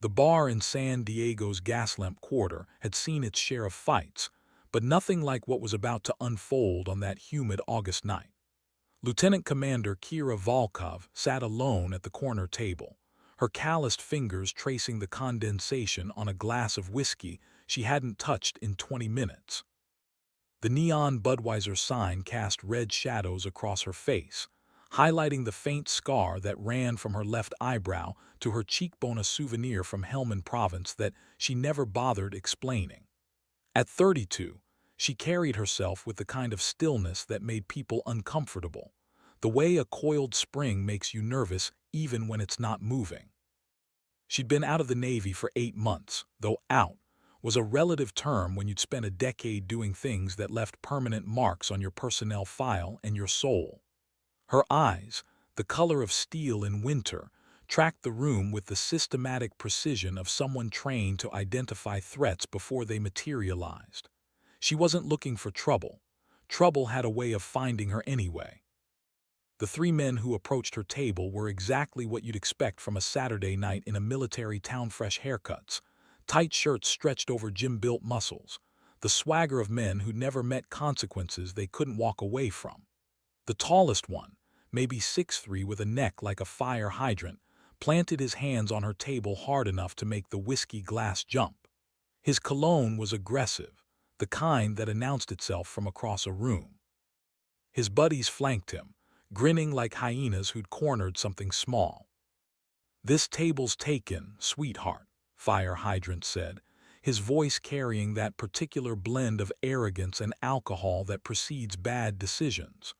The bar in San Diego's Gaslamp Quarter had seen its share of fights, but nothing like what was about to unfold on that humid August night. Lieutenant Commander Kira Volkov sat alone at the corner table, her calloused fingers tracing the condensation on a glass of whiskey she hadn't touched in 20 minutes. The neon Budweiser sign cast red shadows across her face, highlighting the faint scar that ran from her left eyebrow to her cheekbone, a souvenir from Helmand Province that she never bothered explaining. At 32, she carried herself with the kind of stillness that made people uncomfortable, the way a coiled spring makes you nervous even when it's not moving. She'd been out of the Navy for 8 months, though out was a relative term when you'd spent a decade doing things that left permanent marks on your personnel file and your soul. Her eyes, the color of steel in winter, tracked the room with the systematic precision of someone trained to identify threats before they materialized. She wasn't looking for trouble. Trouble had a way of finding her anyway. The 3 men who approached her table were exactly what you'd expect from a Saturday night in a military town: fresh haircuts, tight shirts stretched over gym-built muscles, the swagger of men who'd never met consequences they couldn't walk away from. The tallest one, maybe 6'3" with a neck like a fire hydrant, planted his hands on her table hard enough to make the whiskey glass jump. His cologne was aggressive, the kind that announced itself from across a room. His buddies flanked him, grinning like hyenas who'd cornered something small. "This table's taken, sweetheart," Fire Hydrant said, his voice carrying that particular blend of arrogance and alcohol that precedes bad decisions.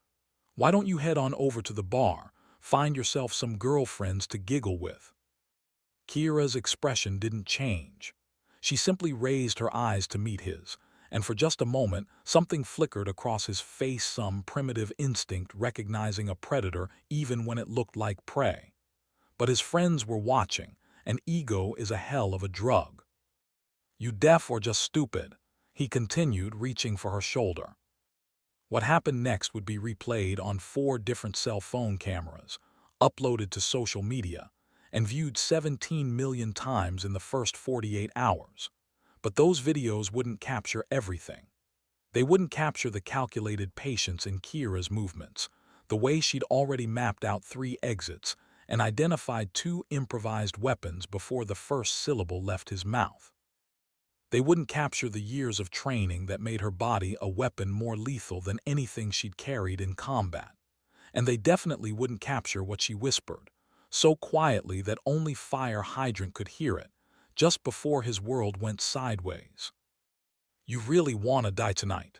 "Why don't you head on over to the bar, find yourself some girlfriends to giggle with?" Kira's expression didn't change. She simply raised her eyes to meet his, and for just a moment something flickered across his face, some primitive instinct recognizing a predator even when it looked like prey. But his friends were watching, and ego is a hell of a drug. "You deaf or just stupid?" he continued, reaching for her shoulder. What happened next would be replayed on 4 different cell phone cameras, uploaded to social media, and viewed 17 million times in the first 48 hours. But those videos wouldn't capture everything. They wouldn't capture the calculated patience in Kira's movements, the way she'd already mapped out 3 exits and identified 2 improvised weapons before the first syllable left his mouth. They wouldn't capture the years of training that made her body a weapon more lethal than anything she'd carried in combat. And they definitely wouldn't capture what she whispered, so quietly that only Fire Hydrant could hear it, just before his world went sideways. "You really wanna die tonight?"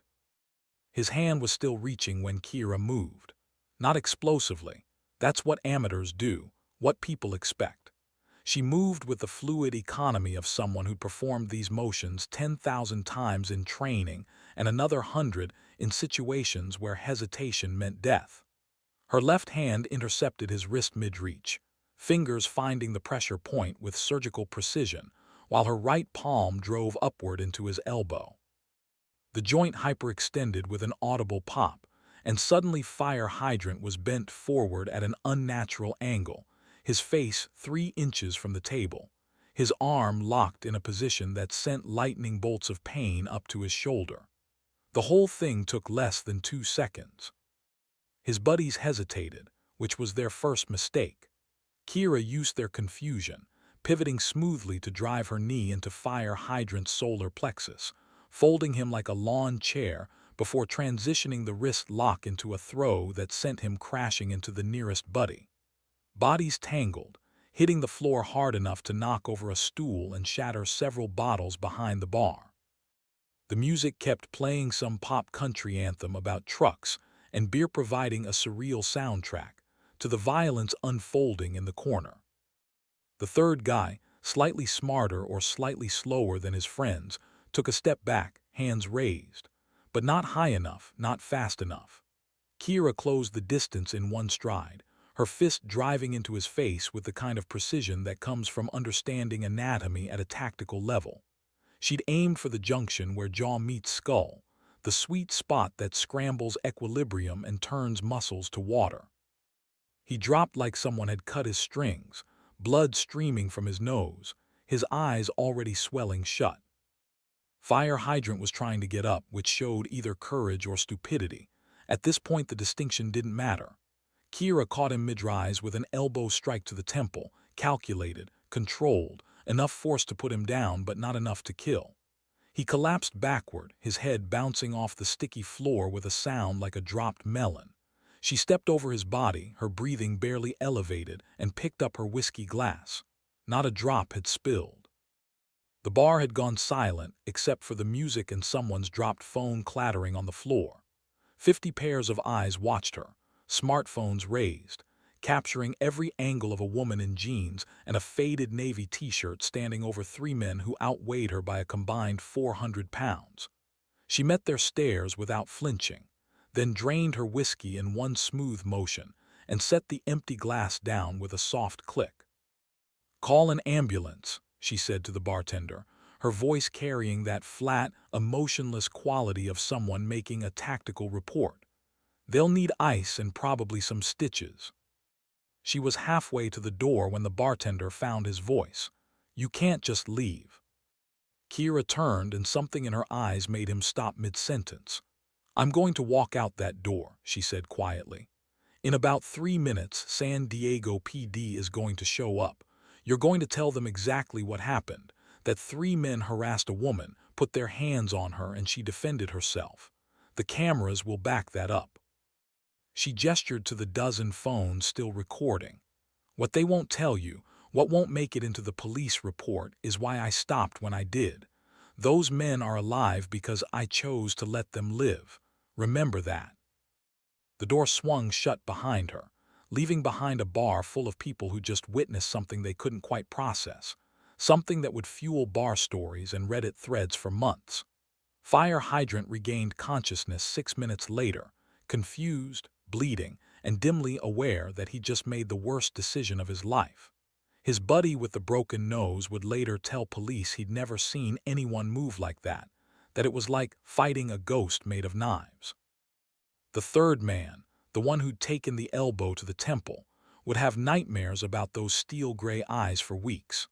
His hand was still reaching when Kira moved. Not explosively. That's what amateurs do, what people expect. She moved with the fluid economy of someone who'd performed these motions 10,000 times in training and another 100 in situations where hesitation meant death. Her left hand intercepted his wrist mid-reach, fingers finding the pressure point with surgical precision, while her right palm drove upward into his elbow. The joint hyperextended with an audible pop, and suddenly Fire Hydrant was bent forward at an unnatural angle, his face 3 inches from the table, his arm locked in a position that sent lightning bolts of pain up to his shoulder. The whole thing took less than 2 seconds. His buddies hesitated, which was their first mistake. Kira used their confusion, pivoting smoothly to drive her knee into Fire Hydrant's solar plexus, folding him like a lawn chair before transitioning the wrist lock into a throw that sent him crashing into the nearest buddy. Bodies tangled, hitting the floor hard enough to knock over a stool and shatter several bottles behind the bar. The music kept playing, some pop country anthem about trucks and beer providing a surreal soundtrack to the violence unfolding in the corner. The third guy, slightly smarter or slightly slower than his friends, took a step back, hands raised, but not high enough, not fast enough. Kira closed the distance in one stride, her fist driving into his face with the kind of precision that comes from understanding anatomy at a tactical level. She'd aimed for the junction where jaw meets skull, the sweet spot that scrambles equilibrium and turns muscles to water. He dropped like someone had cut his strings, blood streaming from his nose, his eyes already swelling shut. Fire Hydrant was trying to get up, which showed either courage or stupidity. At this point, the distinction didn't matter. Kira caught him mid-rise with an elbow strike to the temple, calculated, controlled, enough force to put him down but not enough to kill. He collapsed backward, his head bouncing off the sticky floor with a sound like a dropped melon. She stepped over his body, her breathing barely elevated, and picked up her whiskey glass. Not a drop had spilled. The bar had gone silent except for the music and someone's dropped phone clattering on the floor. 50 pairs of eyes watched her, smartphones raised, capturing every angle of a woman in jeans and a faded navy t-shirt standing over 3 men who outweighed her by a combined 400 pounds. She met their stares without flinching, then drained her whiskey in one smooth motion and set the empty glass down with a soft click. "Call an ambulance," she said to the bartender, her voice carrying that flat, emotionless quality of someone making a tactical report. "They'll need ice and probably some stitches." She was halfway to the door when the bartender found his voice. "You can't just leave." Kira turned and something in her eyes made him stop mid-sentence. "I'm going to walk out that door," she said quietly. "In about 3 minutes, San Diego PD is going to show up. You're going to tell them exactly what happened, that 3 men harassed a woman, put their hands on her, and she defended herself. The cameras will back that up." She gestured to the dozen phones still recording. "What they won't tell you, what won't make it into the police report, is why I stopped when I did. Those men are alive because I chose to let them live. Remember that." The door swung shut behind her, leaving behind a bar full of people who just witnessed something they couldn't quite process, something that would fuel bar stories and Reddit threads for months. Fire Hydrant regained consciousness 6 minutes later, confused, bleeding, and dimly aware that he just made the worst decision of his life. His buddy with the broken nose would later tell police he'd never seen anyone move like that it was like fighting a ghost made of knives. The third man, the one who'd taken the elbow to the temple, would have nightmares about those steel-gray eyes for weeks.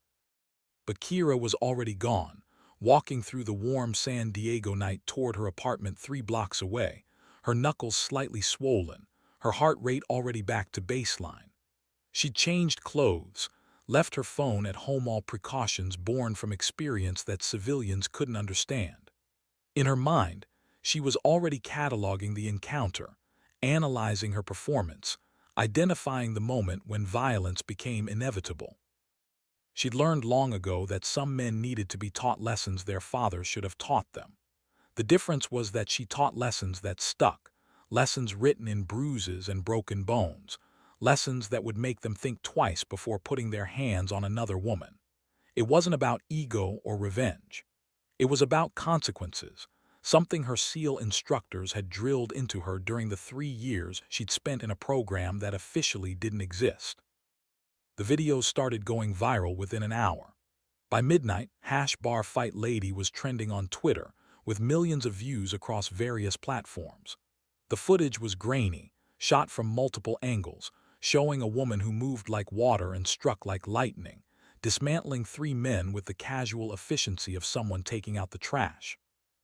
But Kira was already gone, walking through the warm San Diego night toward her apartment 3 blocks away, her knuckles slightly swollen, her heart rate already back to baseline. She'd changed clothes, left her phone at home, all precautions born from experience that civilians couldn't understand. In her mind, she was already cataloging the encounter, analyzing her performance, identifying the moment when violence became inevitable. She'd learned long ago that some men needed to be taught lessons their fathers should have taught them. The difference was that she taught lessons that stuck, lessons written in bruises and broken bones, lessons that would make them think twice before putting their hands on another woman. It wasn't about ego or revenge. It was about consequences, something her SEAL instructors had drilled into her during the 3 years she'd spent in a program that officially didn't exist. The videos started going viral within an hour. By midnight, #bar fight lady was trending on Twitter, with millions of views across various platforms. The footage was grainy, shot from multiple angles, showing a woman who moved like water and struck like lightning, dismantling 3 men with the casual efficiency of someone taking out the trash.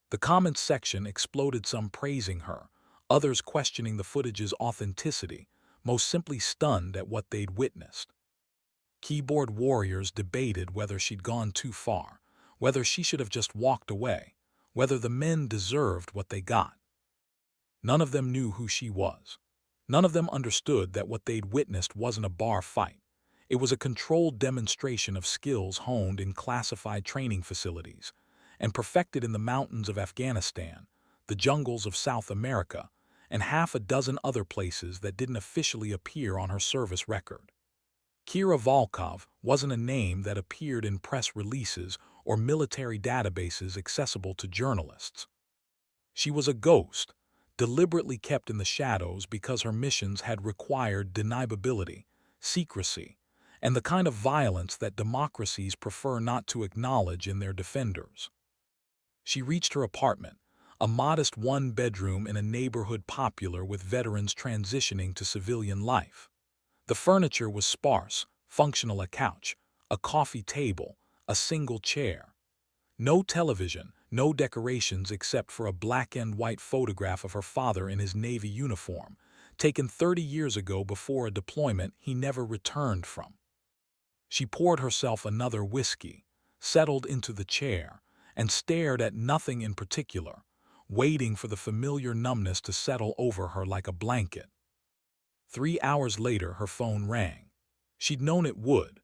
The comments section exploded, some praising her, others questioning the footage's authenticity, most simply stunned at what they'd witnessed. Keyboard warriors debated whether she'd gone too far, whether she should have just walked away, whether the men deserved what they got. None of them knew who she was. None of them understood that what they'd witnessed wasn't a bar fight. It was a controlled demonstration of skills honed in classified training facilities and perfected in the mountains of Afghanistan, the jungles of South America, and half a dozen other places that didn't officially appear on her service record. Kira Volkov wasn't a name that appeared in press releases or military databases accessible to journalists. She was a ghost, deliberately kept in the shadows because her missions had required deniability, secrecy, and the kind of violence that democracies prefer not to acknowledge in their defenders. She reached her apartment, a modest 1-bedroom in a neighborhood popular with veterans transitioning to civilian life. The furniture was sparse, functional: a couch, a coffee table, A single chair. No television, no decorations except for a black and white photograph of her father in his Navy uniform, taken 30 years ago before a deployment he never returned from. She poured herself another whiskey, settled into the chair, and stared at nothing in particular, waiting for the familiar numbness to settle over her like a blanket. 3 hours later, her phone rang. She'd known it would.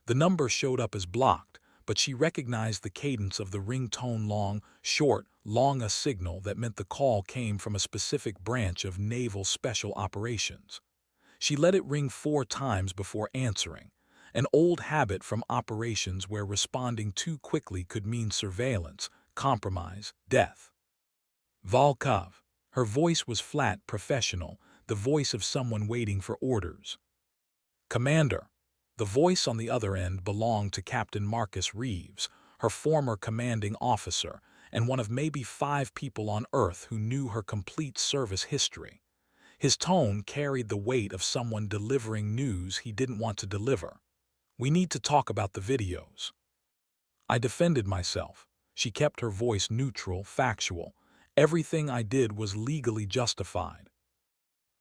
The number showed up as blocked, but she recognized the cadence of the ringtone, long, a signal that meant the call came from a specific branch of Naval Special Operations. She let it ring 4 times before answering, an old habit from operations where responding too quickly could mean surveillance, compromise, death. Volkov. Her voice was flat, professional, the voice of someone waiting for orders. Commander. The voice on the other end belonged to Captain Marcus Reeves, her former commanding officer, and one of maybe 5 people on Earth who knew her complete service history. His tone carried the weight of someone delivering news he didn't want to deliver. We need to talk about the videos. I defended myself. She kept her voice neutral, factual. Everything I did was legally justified.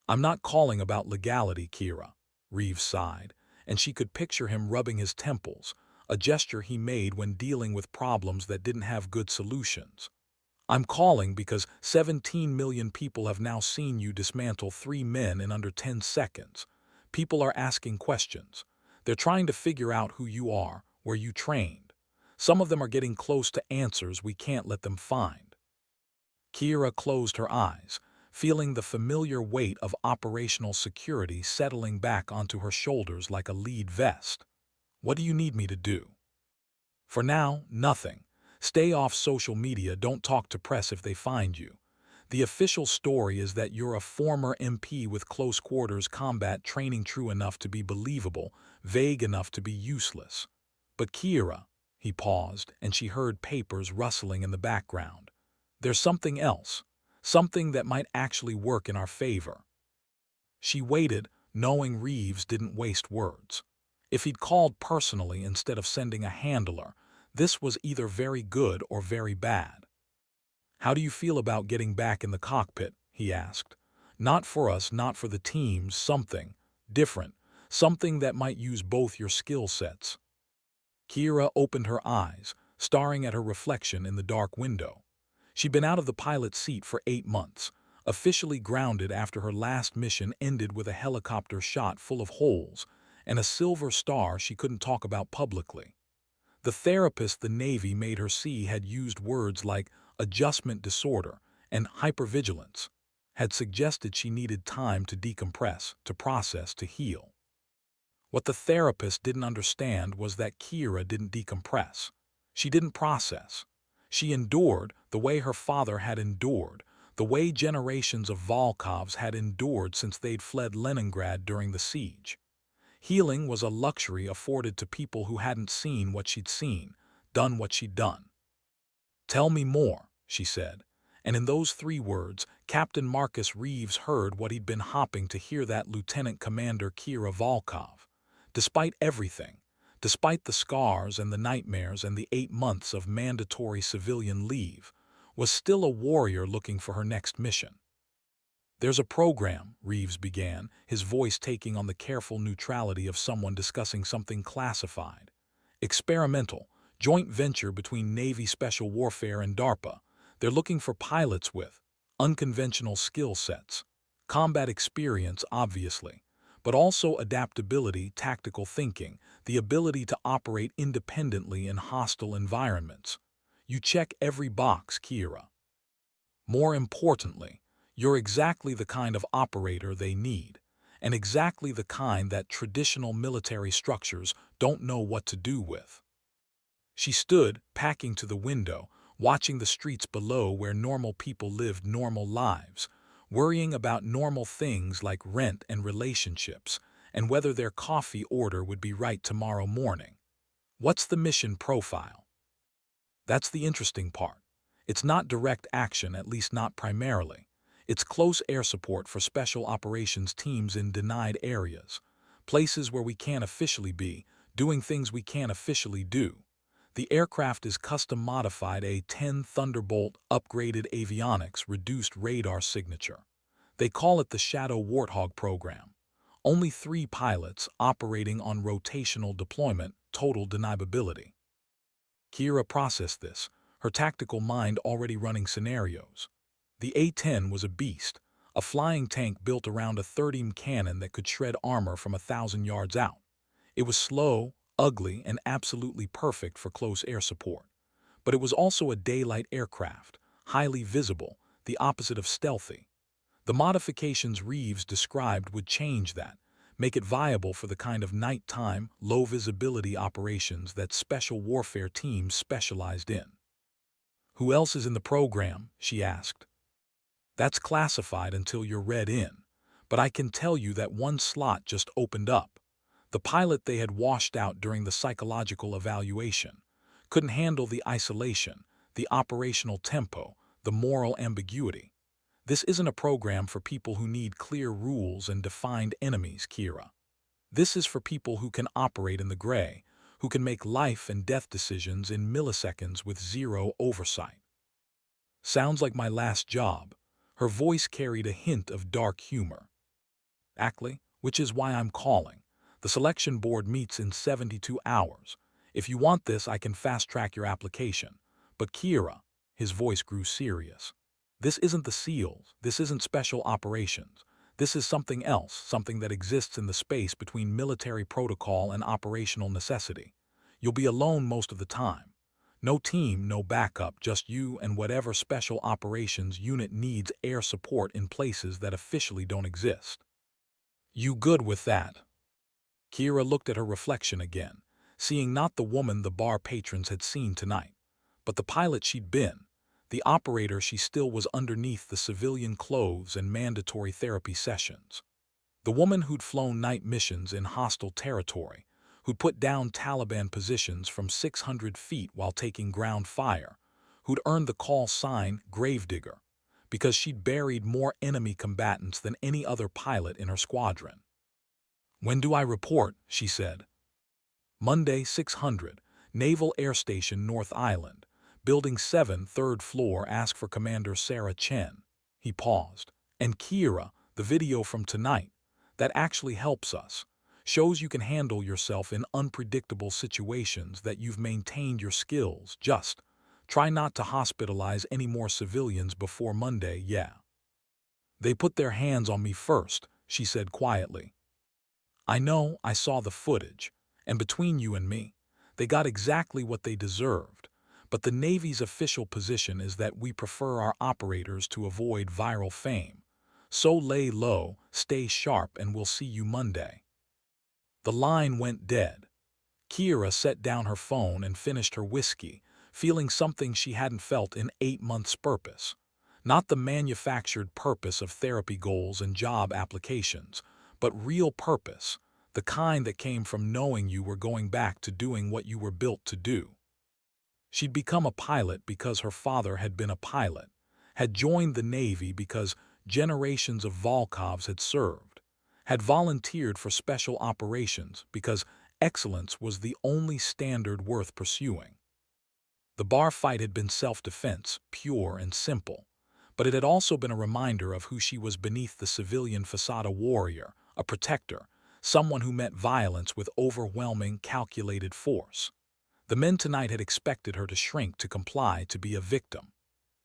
I'm not calling about legality, Kira. Reeves sighed, and she could picture him rubbing his temples, a gesture he made when dealing with problems that didn't have good solutions. I'm calling because 17 million people have now seen you dismantle 3 men in under 10 seconds. People are asking questions. They're trying to figure out who you are, where you trained. Some of them are getting close to answers we can't let them find. Kira closed her eyes, feeling the familiar weight of operational security settling back onto her shoulders like a lead vest. What do you need me to do? For now, nothing. Stay off social media, don't talk to press if they find you. The official story is that you're a former MP with close quarters combat training, true enough to be believable, vague enough to be useless. But Kira, he paused, and she heard papers rustling in the background. There's something else, something that might actually work in our favor. She waited, knowing Reeves didn't waste words. If he'd called personally instead of sending a handler, this was either very good or very bad. How do you feel about getting back in the cockpit? He asked. Not for us, not for the teams, something different, something that might use both your skill sets. Kira opened her eyes, staring at her reflection in the dark window. She'd been out of the pilot's seat for 8 months, officially grounded after her last mission ended with a helicopter shot full of holes and a silver star she couldn't talk about publicly. The therapist the Navy made her see had used words like adjustment disorder and hypervigilance, had suggested she needed time to decompress, to process, to heal. What the therapist didn't understand was that Kira didn't decompress. She didn't process. She endured the way her father had endured, the way generations of Volkovs had endured since they'd fled Leningrad during the siege. Healing was a luxury afforded to people who hadn't seen what she'd seen, done what she'd done. Tell me more, she said, and in those 3 words, Captain Marcus Reeves heard what he'd been hoping to hear, that Lieutenant Commander Kira Volkov, despite everything, despite the scars and the nightmares and the 8 months of mandatory civilian leave, was still a warrior looking for her next mission. There's a program, Reeves began, his voice taking on the careful neutrality of someone discussing something classified. Experimental, joint venture between Navy Special Warfare and DARPA. They're looking for pilots with unconventional skill sets, combat experience, obviously, but also adaptability, tactical thinking, the ability to operate independently in hostile environments. You check every box, Kira. More importantly, you're exactly the kind of operator they need, and exactly the kind that traditional military structures don't know what to do with. She stood, packing to the window, watching the streets below where normal people lived normal lives, worrying about normal things like rent and relationships, and whether their coffee order would be right tomorrow morning. What's the mission profile? That's the interesting part. It's not direct action, at least not primarily. It's close air support for special operations teams in denied areas, places where we can't officially be, doing things we can't officially do. The aircraft is custom-modified A-10 Thunderbolt upgraded avionics reduced radar signature. They call it the Shadow Warthog program. Only 3 pilots operating on rotational deployment, total deniability. Kira processed this, her tactical mind already running scenarios. The A-10 was a beast, a flying tank built around a 30mm cannon that could shred armor from 1,000 yards out. It was slow, ugly, and absolutely perfect for close air support. But it was also a daylight aircraft, highly visible, the opposite of stealthy. The modifications Reeves described would change that, make it viable for the kind of nighttime, low-visibility operations that special warfare teams specialized in. "Who else is in the program?" she asked. "That's classified until you're read in, but I can tell you that one slot just opened up. The pilot they had washed out during the psychological evaluation couldn't handle the isolation, the operational tempo, the moral ambiguity. This isn't a program for people who need clear rules and defined enemies, Kira. This is for people who can operate in the gray, who can make life and death decisions in milliseconds with zero oversight." "Sounds like my last job." Her voice carried a hint of dark humor. "Exactly, which is why I'm calling. The selection board meets in 72 hours. If you want this, I can fast-track your application. But Kira," his voice grew serious, "this isn't the SEALs, this isn't special operations. This is something else, something that exists in the space between military protocol and operational necessity. You'll be alone most of the time. No team, no backup, just you and whatever special operations unit needs air support in places that officially don't exist. You good with that?" Kira looked at her reflection again, seeing not the woman the bar patrons had seen tonight, but the pilot she'd been, the operator she still was underneath the civilian clothes and mandatory therapy sessions. The woman who'd flown night missions in hostile territory, who'd put down Taliban positions from 600 feet while taking ground fire, who'd earned the call sign Gravedigger, because she'd buried more enemy combatants than any other pilot in her squadron. "When do I report?" she said. "Monday, 600, Naval Air Station, North Island. Building 7, 3rd floor, ask for Commander Sarah Chen." He paused. "And Kira, the video from tonight, that actually helps us. Shows you can handle yourself in unpredictable situations, that you've maintained your skills. Just try not to hospitalize any more civilians before Monday, yeah." "They put their hands on me first," she said quietly. "I know, I saw the footage. And between you and me, they got exactly what they deserved. But the Navy's official position is that we prefer our operators to avoid viral fame. So lay low, stay sharp, and we'll see you Monday." The line went dead. Kira set down her phone and finished her whiskey, feeling something she hadn't felt in 8 months' purpose. Not the manufactured purpose of therapy goals and job applications, but real purpose, the kind that came from knowing you were going back to doing what you were built to do. She'd become a pilot because her father had been a pilot, had joined the Navy because generations of Volkovs had served, had volunteered for special operations because excellence was the only standard worth pursuing. The bar fight had been self-defense, pure and simple, but it had also been a reminder of who she was beneath the civilian facade: a warrior, a protector, someone who met violence with overwhelming, calculated force. The men tonight had expected her to shrink, to comply, to be a victim.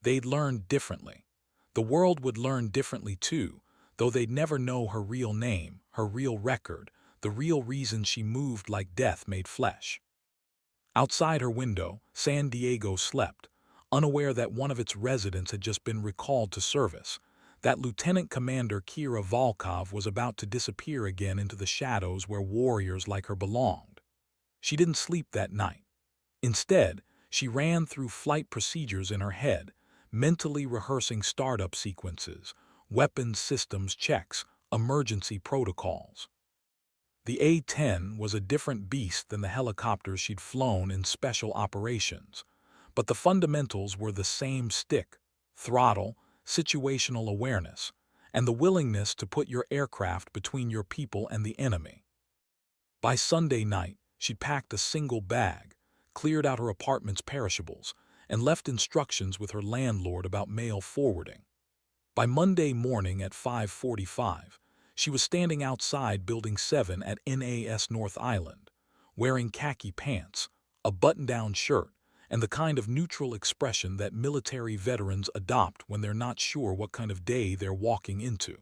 They'd learned differently. The world would learn differently too, though they'd never know her real name, her real record, the real reason she moved like death made flesh. Outside her window, San Diego slept, unaware that one of its residents had just been recalled to service, that Lieutenant Commander Kira Volkov was about to disappear again into the shadows where warriors like her belonged. She didn't sleep that night. Instead, she ran through flight procedures in her head, mentally rehearsing startup sequences, weapons systems checks, emergency protocols. The A-10 was a different beast than the helicopters she'd flown in special operations, but the fundamentals were the same: stick, throttle, situational awareness, and the willingness to put your aircraft between your people and the enemy. By Sunday night, she'd packed a single bag, cleared out her apartment's perishables, and left instructions with her landlord about mail forwarding. By Monday morning at 5:45, she was standing outside Building 7 at NAS North Island, wearing khaki pants, a button-down shirt, and the kind of neutral expression that military veterans adopt when they're not sure what kind of day they're walking into.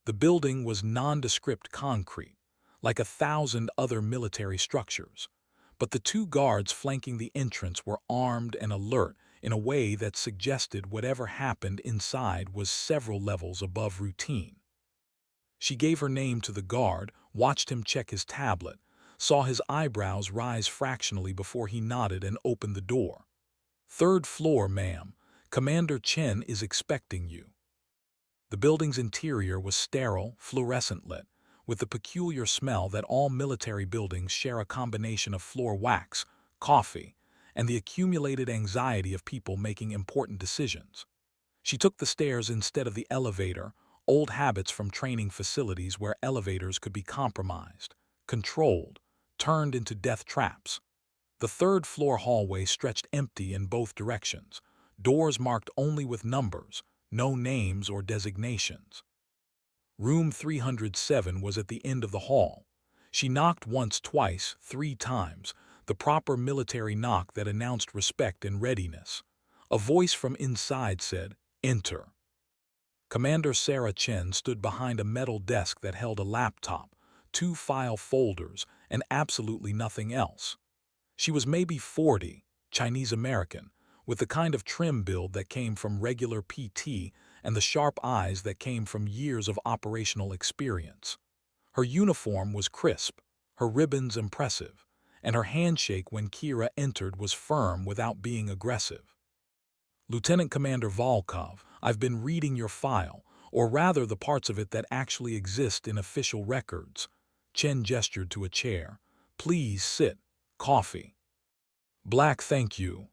The building was nondescript concrete, like 1,000 other military structures, but the two guards flanking the entrance were armed and alert in a way that suggested whatever happened inside was several levels above routine. She gave her name to the guard, watched him check his tablet, saw his eyebrows rise fractionally before he nodded and opened the door. "Third floor, ma'am. Commander Chen is expecting you." The building's interior was sterile, fluorescent lit, with the peculiar smell that all military buildings share, a combination of floor wax, coffee, and the accumulated anxiety of people making important decisions. She took the stairs instead of the elevator, old habits from training facilities where elevators could be compromised, controlled, turned into death traps. The third-floor hallway stretched empty in both directions, doors marked only with numbers, no names or designations. Room 307 was at the end of the hall. She knocked once, twice, 3 times, the proper military knock that announced respect and readiness. A voice from inside said, "Enter." Commander Sarah Chen stood behind a metal desk that held a laptop, 2 file folders, and absolutely nothing else. She was maybe 40, Chinese-American, with the kind of trim build that came from regular PT and the sharp eyes that came from years of operational experience. Her uniform was crisp, her ribbons impressive, and her handshake when Kira entered was firm without being aggressive. "Lieutenant Commander Volkov, I've been reading your file, or rather the parts of it that actually exist in official records." Chen gestured to a chair. "Please sit. Coffee." "Black, thank you."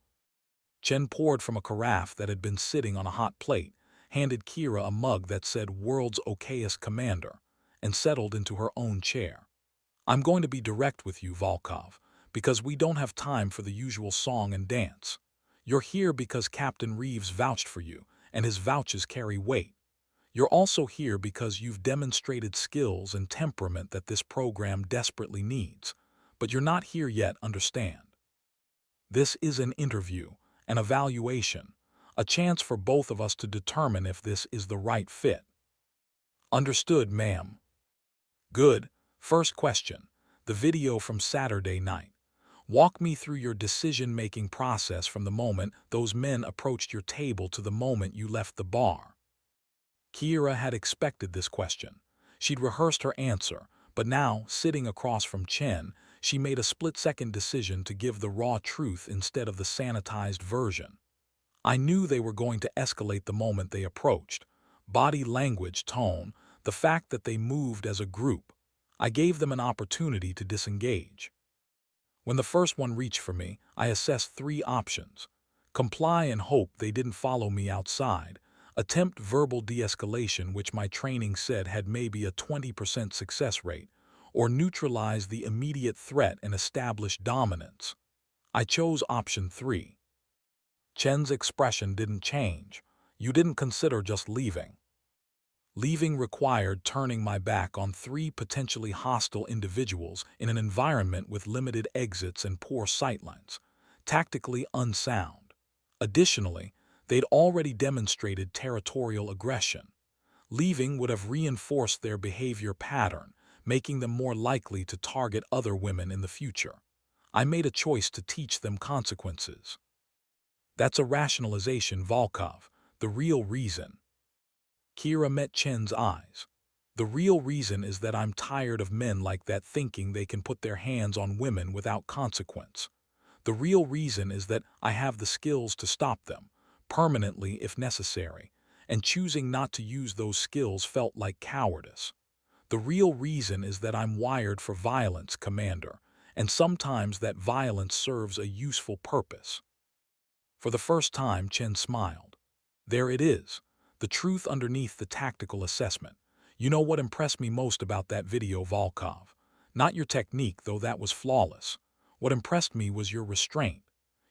Chen poured from a carafe that had been sitting on a hot plate, handed Kira a mug that said "World's Okayest Commander," and settled into her own chair. "I'm going to be direct with you, Volkov, because we don't have time for the usual song and dance. You're here because Captain Reeves vouched for you, and his vouches carry weight. You're also here because you've demonstrated skills and temperament that this program desperately needs. But you're not here yet, understand? This is an interview, an evaluation, a chance for both of us to determine if this is the right fit." "Understood, ma'am." "Good. First question. The video from Saturday night. Walk me through your decision-making process from the moment those men approached your table to the moment you left the bar." Kira had expected this question. She'd rehearsed her answer, but now, sitting across from Chen, she made a split-second decision to give the raw truth instead of the sanitized version. "I knew they were going to escalate the moment they approached. Body language, tone, the fact that they moved as a group. I gave them an opportunity to disengage. When the first one reached for me, I assessed 3 options. Comply and hope they didn't follow me outside. Attempt verbal de-escalation, which my training said had maybe a 20% success rate, or neutralize the immediate threat and establish dominance. I chose option 3. Chen's expression didn't change. "You didn't consider just leaving." "Leaving required turning my back on 3 potentially hostile individuals in an environment with limited exits and poor sightlines. Tactically unsound. Additionally, they'd already demonstrated territorial aggression. Leaving would have reinforced their behavior pattern, making them more likely to target other women in the future. I made a choice to teach them consequences." "That's a rationalization, Volkov. The real reason." Kira met Chen's eyes. "The real reason is that I'm tired of men like that thinking they can put their hands on women without consequence. The real reason is that I have the skills to stop them, permanently if necessary, and choosing not to use those skills felt like cowardice. The real reason is that I'm wired for violence, Commander, and sometimes that violence serves a useful purpose." For the first time, Chen smiled. "There it is, the truth underneath the tactical assessment. You know what impressed me most about that video, Volkov? Not your technique, though that was flawless. What impressed me was your restraint.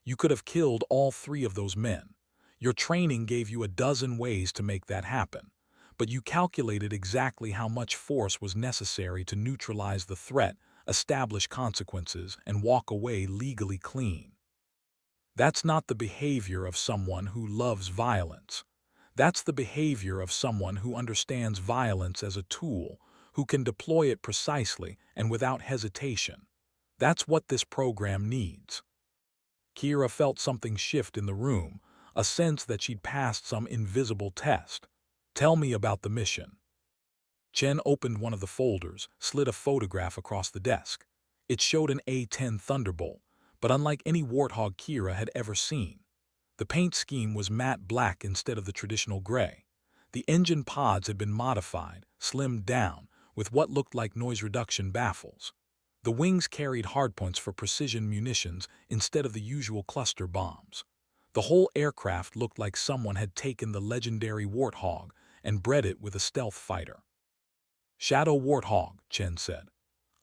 You could have killed all three of those men. Your training gave you a dozen ways to make that happen, but you calculated exactly how much force was necessary to neutralize the threat, establish consequences, and walk away legally clean. That's not the behavior of someone who loves violence. That's the behavior of someone who understands violence as a tool, who can deploy it precisely and without hesitation. That's what this program needs. Kira felt something shift in the room, a sense that she'd passed some invisible test. Tell me about the mission. Chen opened one of the folders, slid a photograph across the desk. It showed an A-10 Thunderbolt, but unlike any Warthog Kira had ever seen. The paint scheme was matte black instead of the traditional gray. The engine pods had been modified, slimmed down, with what looked like noise reduction baffles. The wings carried hardpoints for precision munitions instead of the usual cluster bombs. The whole aircraft looked like someone had taken the legendary Warthog and bred it with a stealth fighter. Shadow Warthog, Chen said.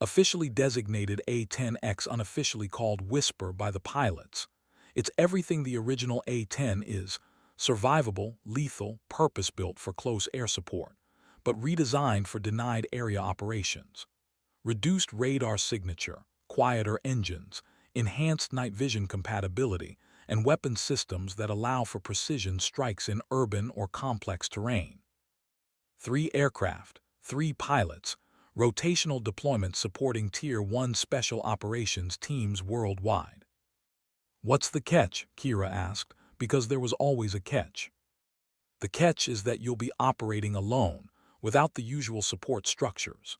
Officially designated A-10X, unofficially called Whisper by the pilots. It's everything the original A-10 is: survivable, lethal, purpose-built for close air support, but redesigned for denied area operations. Reduced radar signature, quieter engines, enhanced night vision compatibility, and weapon systems that allow for precision strikes in urban or complex terrain. 3 aircraft, 3 pilots, rotational deployment supporting Tier 1 special operations teams worldwide. What's the catch? Kira asked, because there was always a catch. The catch is that you'll be operating alone, without the usual support structures.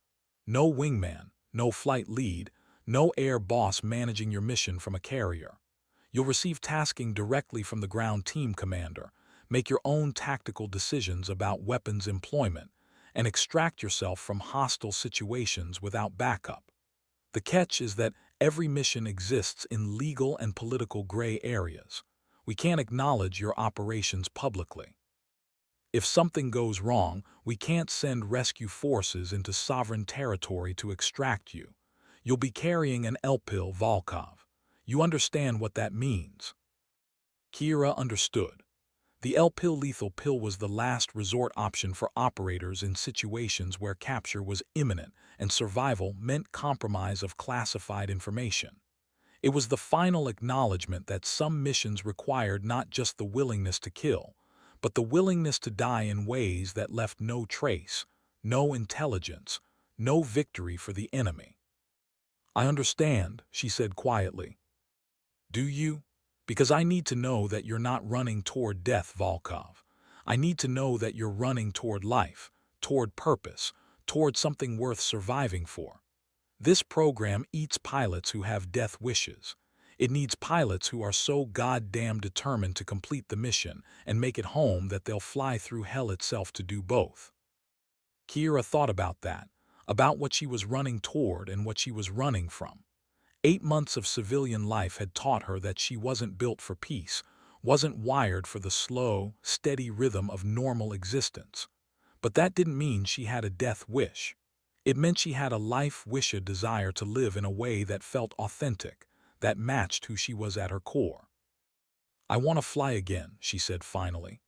No wingman, no flight lead, no air boss managing your mission from a carrier. You'll receive tasking directly from the ground team commander, make your own tactical decisions about weapons employment, and extract yourself from hostile situations without backup. The catch is that every mission exists in legal and political gray areas. We can't acknowledge your operations publicly. If something goes wrong, we can't send rescue forces into sovereign territory to extract you. You'll be carrying an Elpil Volkov. You understand what that means. Kira understood. The Elpil lethal pill was the last resort option for operators in situations where capture was imminent and survival meant compromise of classified information. It was the final acknowledgement that some missions required not just the willingness to kill, but the willingness to die in ways that left no trace, no intelligence, no victory for the enemy. I understand, she said quietly. Do you? Because I need to know that you're not running toward death, Volkov. I need to know that you're running toward life, toward purpose, toward something worth surviving for. This program eats pilots who have death wishes. It needs pilots who are so goddamn determined to complete the mission and make it home that they'll fly through hell itself to do both. Kira thought about that, about what she was running toward and what she was running from. 8 months of civilian life had taught her that she wasn't built for peace, wasn't wired for the slow, steady rhythm of normal existence. But that didn't mean she had a death wish. It meant she had a life wish, a desire to live in a way that felt authentic, that matched who she was at her core. I want to fly again, she said finally.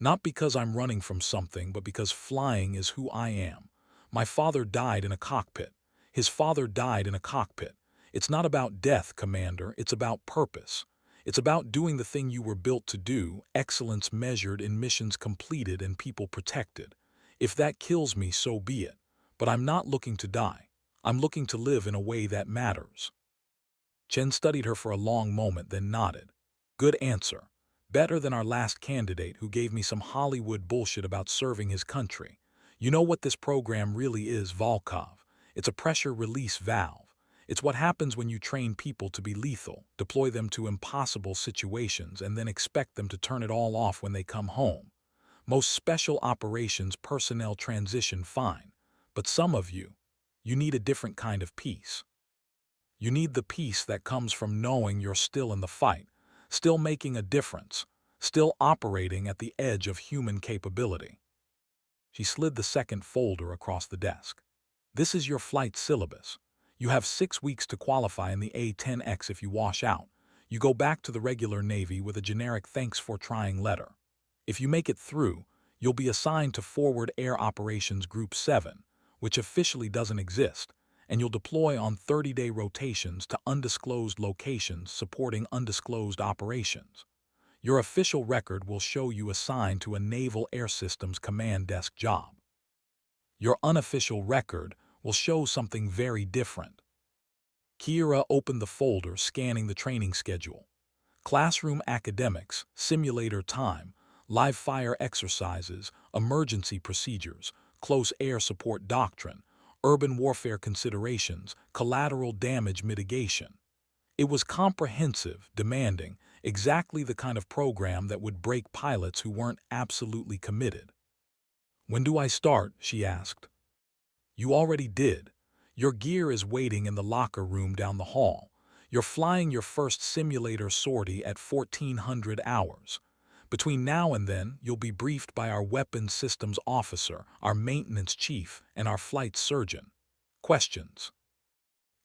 Not because I'm running from something, but because flying is who I am. My father died in a cockpit. His father died in a cockpit. It's not about death, Commander, it's about purpose. It's about doing the thing you were built to do, excellence measured in missions completed and people protected. If that kills me, so be it. But I'm not looking to die. I'm looking to live in a way that matters. Chen studied her for a long moment, then nodded. Good answer. Better than our last candidate who gave me some Hollywood bullshit about serving his country. You know what this program really is, Volkov? It's a pressure release valve. It's what happens when you train people to be lethal, deploy them to impossible situations, and then expect them to turn it all off when they come home. Most special operations personnel transition fine, but some of you need a different kind of peace. You need the peace that comes from knowing you're still in the fight, still making a difference, still operating at the edge of human capability. She slid the second folder across the desk. This is your flight syllabus. You have 6 weeks to qualify in the A-10X. If you wash out, you go back to the regular Navy with a generic thanks for trying letter. If you make it through, you'll be assigned to Forward Air Operations Group 7, which officially doesn't exist, and you'll deploy on 30-day rotations to undisclosed locations supporting undisclosed operations. Your official record will show you assigned to a Naval Air Systems Command Desk job. Your unofficial record will show something very different. Kira opened the folder, scanning the training schedule. Classroom academics, simulator time, live fire exercises, emergency procedures, close air support doctrine, urban warfare considerations, collateral damage mitigation. It was comprehensive, demanding, exactly the kind of program that would break pilots who weren't absolutely committed. "When do I start?" she asked. "You already did. Your gear is waiting in the locker room down the hall. You're flying your first simulator sortie at 1400 hours. Between now and then, you'll be briefed by our weapons systems officer, our maintenance chief, and our flight surgeon. Questions?"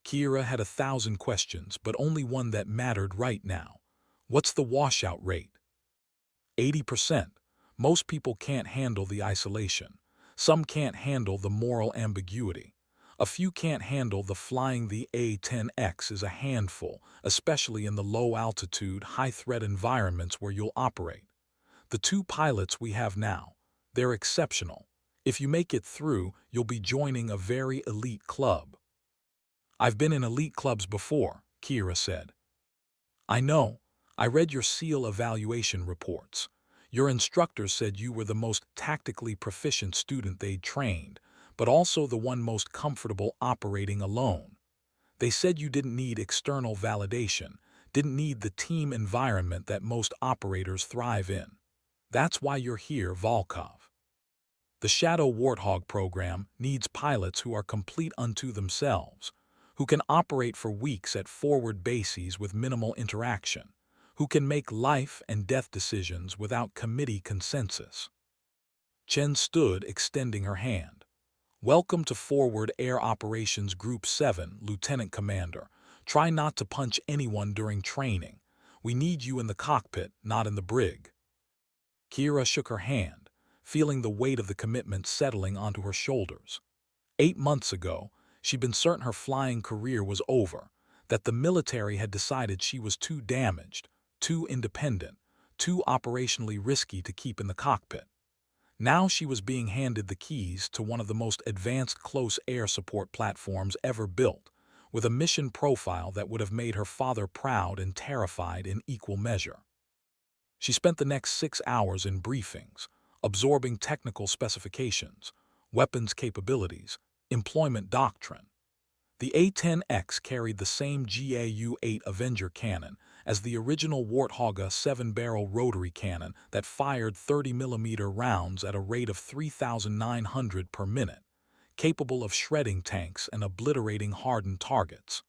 Kira had 1,000 questions, but only one that mattered right now. "What's the washout rate?" 80%. Most people can't handle the isolation. Some can't handle the moral ambiguity. A few can't handle the flying. The A-10X is a handful, especially in the low-altitude, high-threat environments where you'll operate. The 2 pilots we have now, they're exceptional. If you make it through, you'll be joining a very elite club. "I've been in elite clubs before," Kira said. "I know. I read your SEAL evaluation reports. Your instructors said you were the most tactically proficient student they'd trained, but also the one most comfortable operating alone. They said you didn't need external validation, didn't need the team environment that most operators thrive in. That's why you're here, Volkov. The Shadow Warthog program needs pilots who are complete unto themselves, who can operate for weeks at forward bases with minimal interaction, who can make life and death decisions without committee consensus." Chen stood, extending her hand. "Welcome to Forward Air Operations Group 7, Lieutenant Commander. Try not to punch anyone during training. We need you in the cockpit, not in the brig." Kira shook her hand, feeling the weight of the commitment settling onto her shoulders. 8 months ago, she'd been certain her flying career was over, that the military had decided she was too damaged, too independent, too operationally risky to keep in the cockpit. Now she was being handed the keys to one of the most advanced close air support platforms ever built, with a mission profile that would have made her father proud and terrified in equal measure. She spent the next 6 hours in briefings, absorbing technical specifications, weapons capabilities, employment doctrine. The A-10X carried the same GAU-8 Avenger cannon as the original Warthog, a 7-barrel rotary cannon that fired 30mm rounds at a rate of 3,900 per minute, capable of shredding tanks and obliterating hardened targets.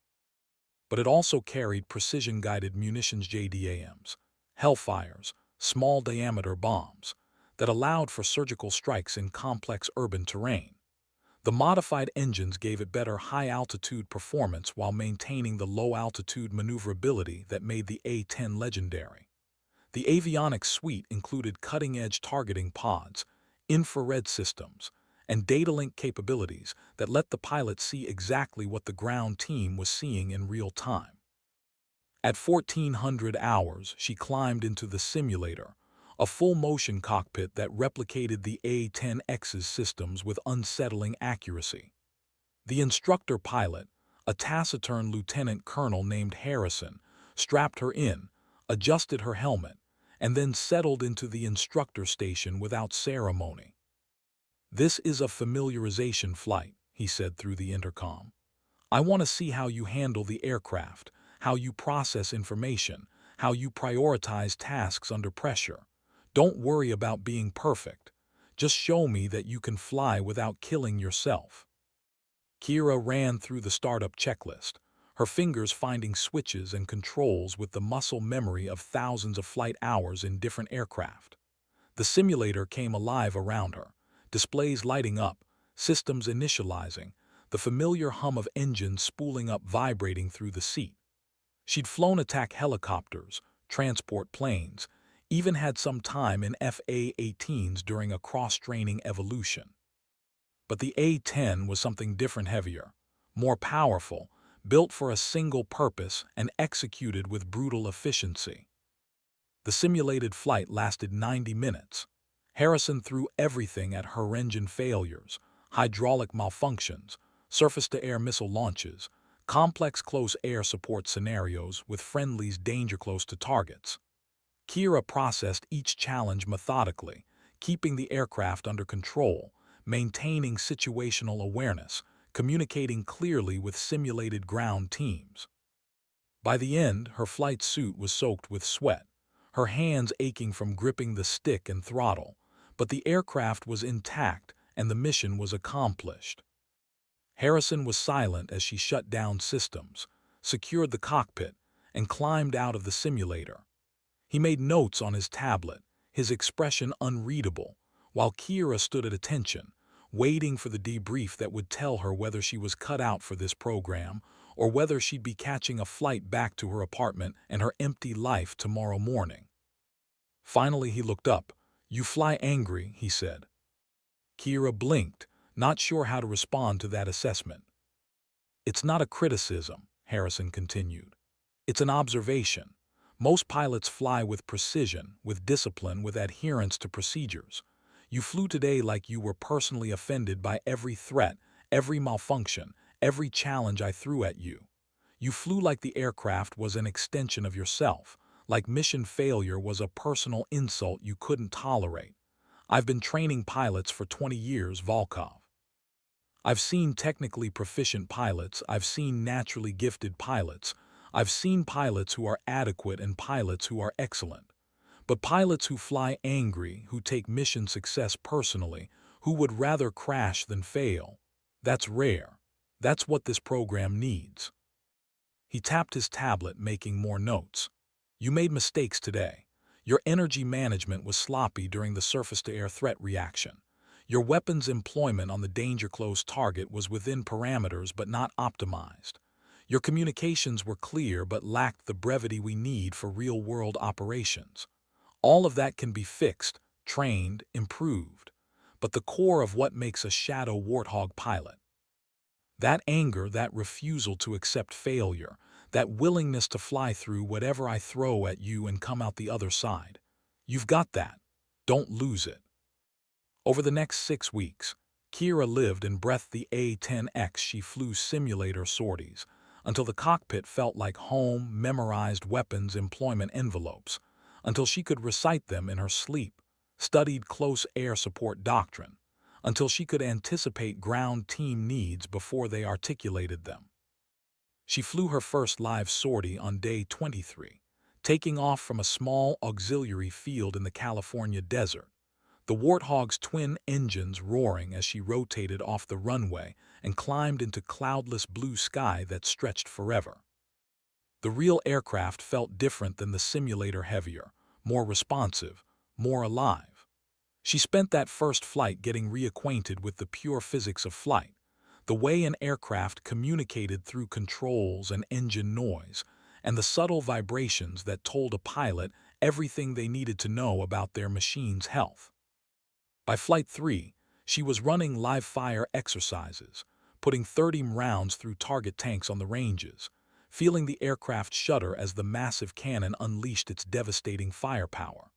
But it also carried precision-guided munitions, JDAMs, Hellfires, small-diameter bombs, that allowed for surgical strikes in complex urban terrain. The modified engines gave it better high-altitude performance while maintaining the low-altitude maneuverability that made the A-10 legendary. The avionics suite included cutting-edge targeting pods, infrared systems, and data link capabilities that let the pilot see exactly what the ground team was seeing in real time. At 1400 hours, she climbed into the simulator, a full-motion cockpit that replicated the A-10X's systems with unsettling accuracy. The instructor pilot, a taciturn lieutenant colonel named Harrison, strapped her in, adjusted her helmet, and then settled into the instructor station without ceremony. "This is a familiarization flight," he said through the intercom. "I want to see how you handle the aircraft, how you process information, how you prioritize tasks under pressure. Don't worry about being perfect. Just show me that you can fly without killing yourself." Kira ran through the startup checklist, her fingers finding switches and controls with the muscle memory of thousands of flight hours in different aircraft. The simulator came alive around her, displays lighting up, systems initializing, the familiar hum of engines spooling up vibrating through the seat. She'd flown attack helicopters, transport planes, even had some time in FA-18s during a cross-training evolution. But the A-10 was something different, heavier, more powerful, built for a single purpose and executed with brutal efficiency. The simulated flight lasted 90 minutes. Harrison threw everything at her: engine failures, hydraulic malfunctions, surface-to-air missile launches, complex close air support scenarios with friendlies danger close to targets. Kira processed each challenge methodically, keeping the aircraft under control, maintaining situational awareness, communicating clearly with simulated ground teams. By the end, her flight suit was soaked with sweat, her hands aching from gripping the stick and throttle, but the aircraft was intact and the mission was accomplished. Harrison was silent as she shut down systems, secured the cockpit, and climbed out of the simulator. He made notes on his tablet, his expression unreadable, while Kira stood at attention, waiting for the debrief that would tell her whether she was cut out for this program or whether she'd be catching a flight back to her apartment and her empty life tomorrow morning. Finally, he looked up. "You fly angry," he said. Kira blinked, not sure how to respond to that assessment. "It's not a criticism," Harrison continued. "It's an observation. Most pilots fly with precision, with discipline, with adherence to procedures. You flew today like you were personally offended by every threat, every malfunction, every challenge I threw at you. You flew like the aircraft was an extension of yourself, like mission failure was a personal insult you couldn't tolerate. I've been training pilots for 20 years, Volkov. I've seen technically proficient pilots, I've seen naturally gifted pilots, I've seen pilots who are adequate and pilots who are excellent. But pilots who fly angry, who take mission success personally, who would rather crash than fail, that's rare. That's what this program needs." He tapped his tablet, making more notes. "You made mistakes today. Your energy management was sloppy during the surface-to-air threat reaction. Your weapons employment on the danger-close target was within parameters but not optimized. Your communications were clear but lacked the brevity we need for real-world operations. All of that can be fixed, trained, improved. But the core of what makes a Shadow Warthog pilot, that anger, that refusal to accept failure, that willingness to fly through whatever I throw at you and come out the other side. You've got that. Don't lose it." Over the next 6 weeks, Kira lived and breathed the A-10X. She flew simulator sorties until the cockpit felt like home, memorized weapons employment envelopes, until she could recite them in her sleep, studied close air support doctrine, until she could anticipate ground team needs before they articulated them. She flew her first live sortie on day 23, taking off from a small auxiliary field in the California desert, the Warthog's twin engines roaring as she rotated off the runway and climbed into cloudless blue sky that stretched forever. The real aircraft felt different than the simulator, heavier, more responsive, more alive. She spent that first flight getting reacquainted with the pure physics of flight, the way an aircraft communicated through controls and engine noise, and the subtle vibrations that told a pilot everything they needed to know about their machine's health. By Flight 3, she was running live-fire exercises, putting 30 rounds through target tanks on the ranges, feeling the aircraft shudder as the massive cannon unleashed its devastating firepower.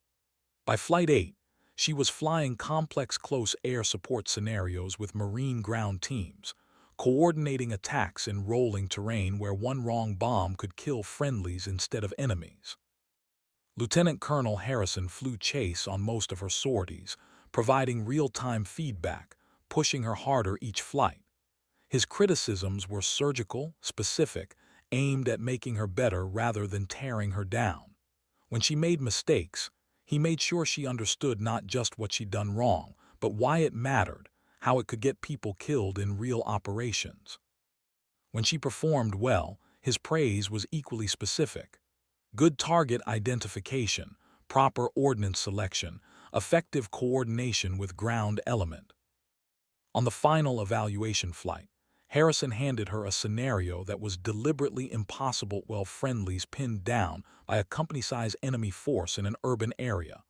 By Flight 8, she was flying complex close air support scenarios with Marine ground teams, coordinating attacks in rolling terrain where one wrong bomb could kill friendlies instead of enemies. Lieutenant Colonel Harrison flew chase on most of her sorties, providing real-time feedback, pushing her harder each flight. His criticisms were surgical, specific, aimed at making her better rather than tearing her down. When she made mistakes, he made sure she understood not just what she'd done wrong, but why it mattered, how it could get people killed in real operations. When she performed well, his praise was equally specific. Good target identification, proper ordnance selection, effective coordination with ground element. On the final evaluation flight, Harrison handed her a scenario that was deliberately impossible while friendlies pinned down by a company-sized enemy force in an urban area.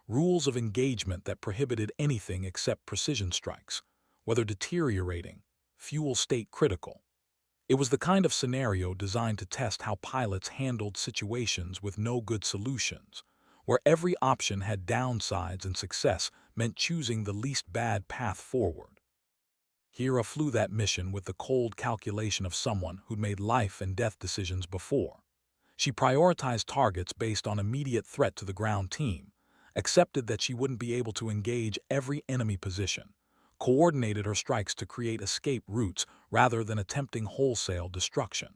Rules of engagement that prohibited anything except precision strikes, whether deteriorating, fuel state critical. It was the kind of scenario designed to test how pilots handled situations with no good solutions, where every option had downsides and success meant choosing the least bad path forward. Kira flew that mission with the cold calculation of someone who'd made life and death decisions before. She prioritized targets based on immediate threat to the ground team, accepted that she wouldn't be able to engage every enemy position, coordinated her strikes to create escape routes rather than attempting wholesale destruction.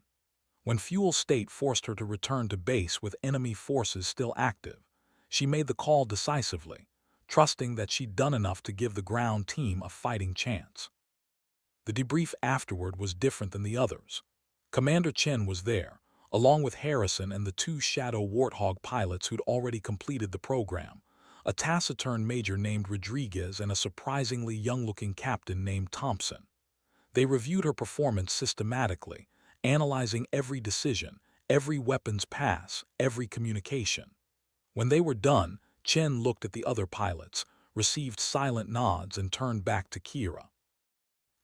When fuel state forced her to return to base with enemy forces still active, she made the call decisively, trusting that she'd done enough to give the ground team a fighting chance. The debrief afterward was different than the others. Commander Chen was there, along with Harrison and the two Shadow Warthog pilots who'd already completed the program, a taciturn major named Rodriguez and a surprisingly young-looking captain named Thompson. They reviewed her performance systematically, analyzing every decision, every weapons pass, every communication. When they were done, Chen looked at the other pilots, received silent nods and turned back to Kira.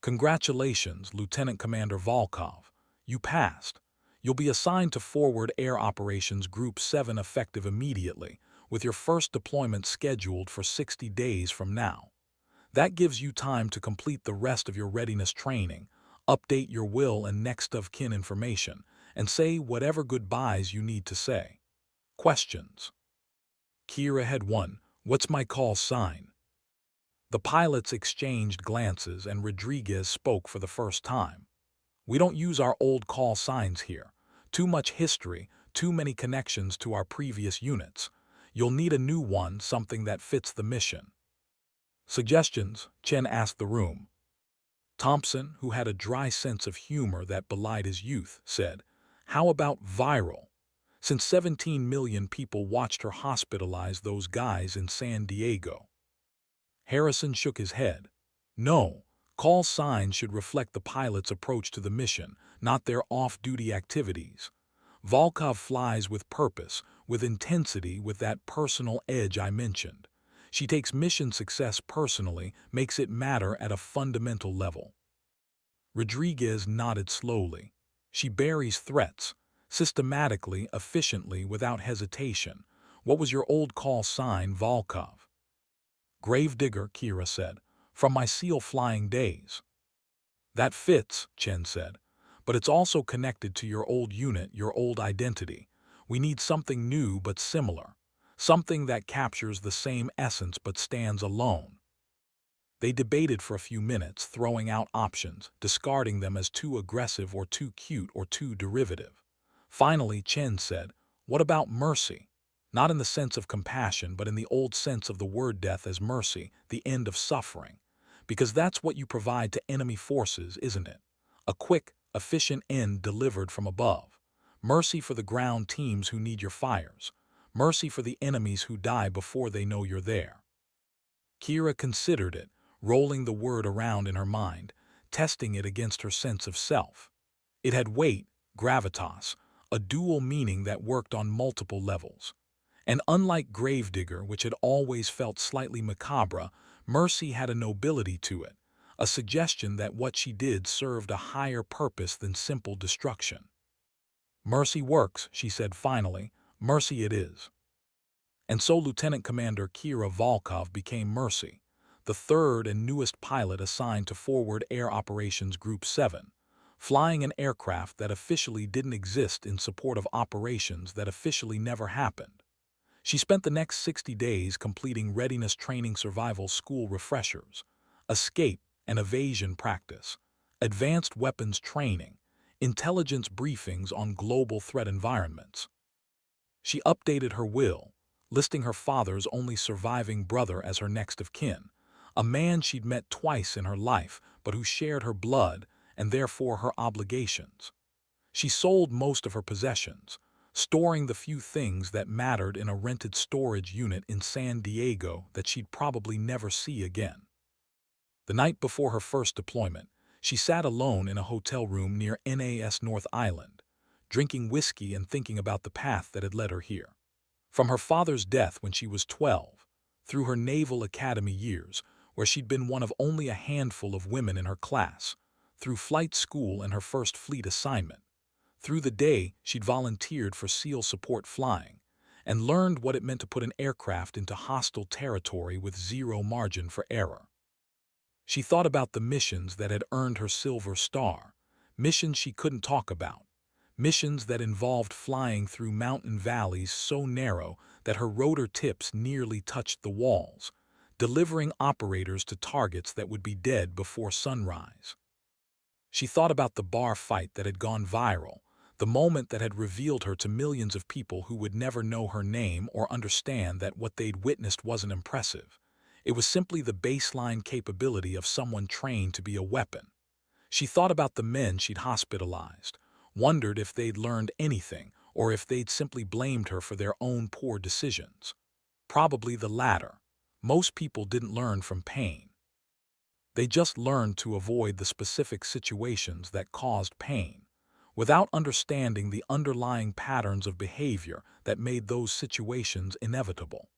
"Congratulations, Lieutenant Commander Volkov. You passed. You'll be assigned to Forward Air Operations Group 7 effective immediately, with your first deployment scheduled for 60 days from now. That gives you time to complete the rest of your readiness training, update your will and next of kin information, and say whatever goodbyes you need to say. Questions?" Kira had 1. What's my call sign? The pilots exchanged glances and Rodriguez spoke for the first time. "We don't use our old call signs here. Too much history, too many connections to our previous units. You'll need a new one, something that fits the mission." "Suggestions?" Chen asked the room. Thompson, who had a dry sense of humor that belied his youth, said, "How about viral? Since 17 million people watched her hospitalize those guys in San Diego." Harrison shook his head. "No, call signs should reflect the pilot's approach to the mission, not their off-duty activities. Volkov flies with purpose, with intensity, with that personal edge I mentioned. She takes mission success personally, makes it matter at a fundamental level." Rodriguez nodded slowly. "She buries threats, systematically, efficiently, without hesitation. What was your old call sign, Volkov?" "Gravedigger," Kira said, "from my SEAL flying days." "That fits," Chen said, "but it's also connected to your old unit, your old identity. We need something new but similar, something that captures the same essence but stands alone." They debated for a few minutes, throwing out options, discarding them as too aggressive or too cute or too derivative. Finally, Chen said, "What about mercy? Not in the sense of compassion, but in the old sense of the word death as mercy, the end of suffering. Because that's what you provide to enemy forces, isn't it? A quick, efficient end delivered from above. Mercy for the ground teams who need your fires. Mercy for the enemies who die before they know you're there." Kira considered it, rolling the word around in her mind, testing it against her sense of self. It had weight, gravitas, a dual meaning that worked on multiple levels. And unlike Gravedigger, which had always felt slightly macabre, mercy had a nobility to it, a suggestion that what she did served a higher purpose than simple destruction. "Mercy works," she said finally. "Mercy it is." And so Lieutenant Commander Kira Volkov became Mercy, the third and newest pilot assigned to Forward Air Operations Group 7, flying an aircraft that officially didn't exist in support of operations that officially never happened. She spent the next 60 days completing readiness training, survival school refreshers, escape and evasion practice, advanced weapons training, intelligence briefings on global threat environments. She updated her will, listing her father's only surviving brother as her next of kin, a man she'd met twice in her life but who shared her blood and therefore her obligations. She sold most of her possessions, storing the few things that mattered in a rented storage unit in San Diego that she'd probably never see again. The night before her first deployment, She sat alone in a hotel room near NAS North Island, drinking whiskey and thinking about the path that had led her here. From her father's death when she was 12, through her Naval Academy years, where she'd been one of only a handful of women in her class, through flight school and her first fleet assignment, through the day she'd volunteered for SEAL support flying, and learned what it meant to put an aircraft into hostile territory with zero margin for error. She thought about the missions that had earned her Silver Star, missions she couldn't talk about, missions that involved flying through mountain valleys so narrow that her rotor tips nearly touched the walls, delivering operators to targets that would be dead before sunrise. She thought about the bar fight that had gone viral, the moment that had revealed her to millions of people who would never know her name or understand that what they'd witnessed wasn't impressive. It was simply the baseline capability of someone trained to be a weapon. She thought about the men she'd hospitalized, wondered if they'd learned anything or if they'd simply blamed her for their own poor decisions. Probably the latter. Most people didn't learn from pain. They just learned to avoid the specific situations that caused pain, without understanding the underlying patterns of behavior that made those situations inevitable.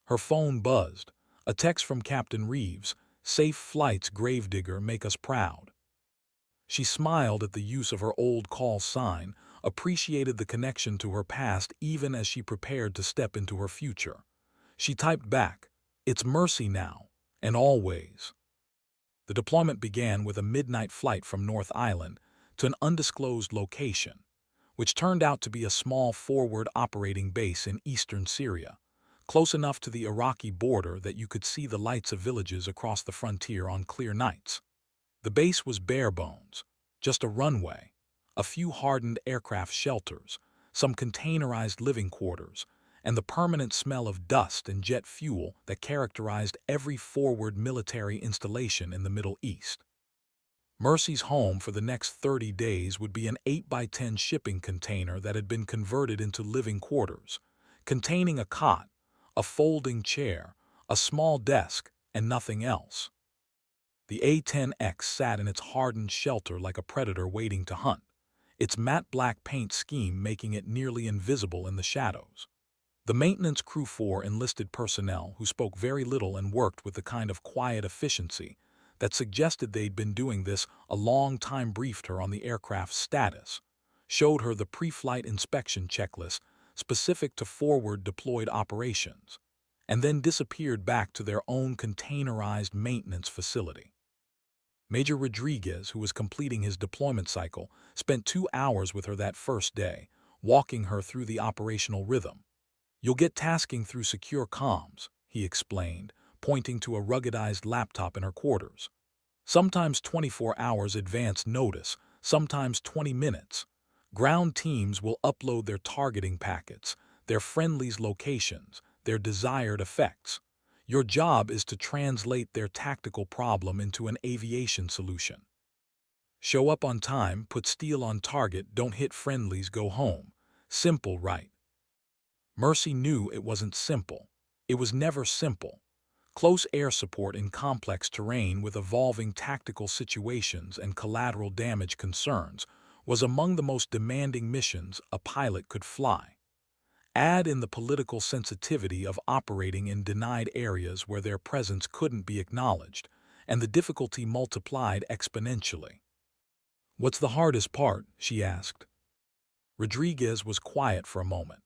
Her phone buzzed. A text from Captain Reeves, "Safe flights, Gravedigger, make us proud." She smiled at the use of her old call sign, appreciated the connection to her past even as she prepared to step into her future. She typed back, "It's Mercy now, and always." The deployment began with a midnight flight from North Island to an undisclosed location, which turned out to be a small forward operating base in eastern Syria, close enough to the Iraqi border that you could see the lights of villages across the frontier on clear nights. The base was bare bones, just a runway, a few hardened aircraft shelters, some containerized living quarters, and the permanent smell of dust and jet fuel that characterized every forward military installation in the Middle East. Mercy's home for the next 30 days would be an 8x10 shipping container that had been converted into living quarters, containing a cot, a folding chair, a small desk, and nothing else. The A-10X sat in its hardened shelter like a predator waiting to hunt, its matte black paint scheme making it nearly invisible in the shadows. The maintenance crew, 4 enlisted personnel who spoke very little and worked with the kind of quiet efficiency that suggested they'd been doing this a long time, briefed her on the aircraft's status, showed her the pre-flight inspection checklist specific to forward deployed operations, and then disappeared back to their own containerized maintenance facility. Major Rodriguez, who was completing his deployment cycle, spent 2 hours with her that first day, walking her through the operational rhythm. "You'll get tasking through secure comms," he explained, pointing to a ruggedized laptop in her quarters. "Sometimes 24 hours advance notice, sometimes 20 minutes. Ground teams will upload their targeting packets, their friendlies' locations, their desired effects. Your job is to translate their tactical problem into an aviation solution. Show up on time, put steel on target, don't hit friendlies, go home. Simple, right?" Mercy knew it wasn't simple. It was never simple. Close air support in complex terrain with evolving tactical situations and collateral damage concerns was among the most demanding missions a pilot could fly. Add in the political sensitivity of operating in denied areas where their presence couldn't be acknowledged, and the difficulty multiplied exponentially. "What's the hardest part?" she asked. Rodriguez was quiet for a moment.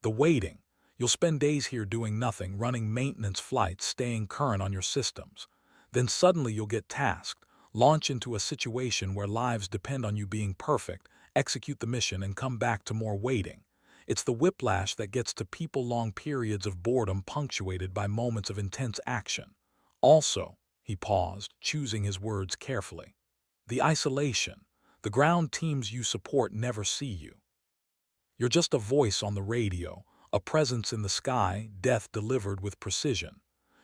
"The waiting. You'll spend days here doing nothing, running maintenance flights, staying current on your systems. Then suddenly you'll get tasked, launch into a situation where lives depend on you being perfect, execute the mission, and come back to more waiting. It's the whiplash that gets to people, long periods of boredom punctuated by moments of intense action. Also," he paused, choosing his words carefully, "the isolation. The ground teams you support never see you. You're just a voice on the radio, a presence in the sky, death delivered with precision.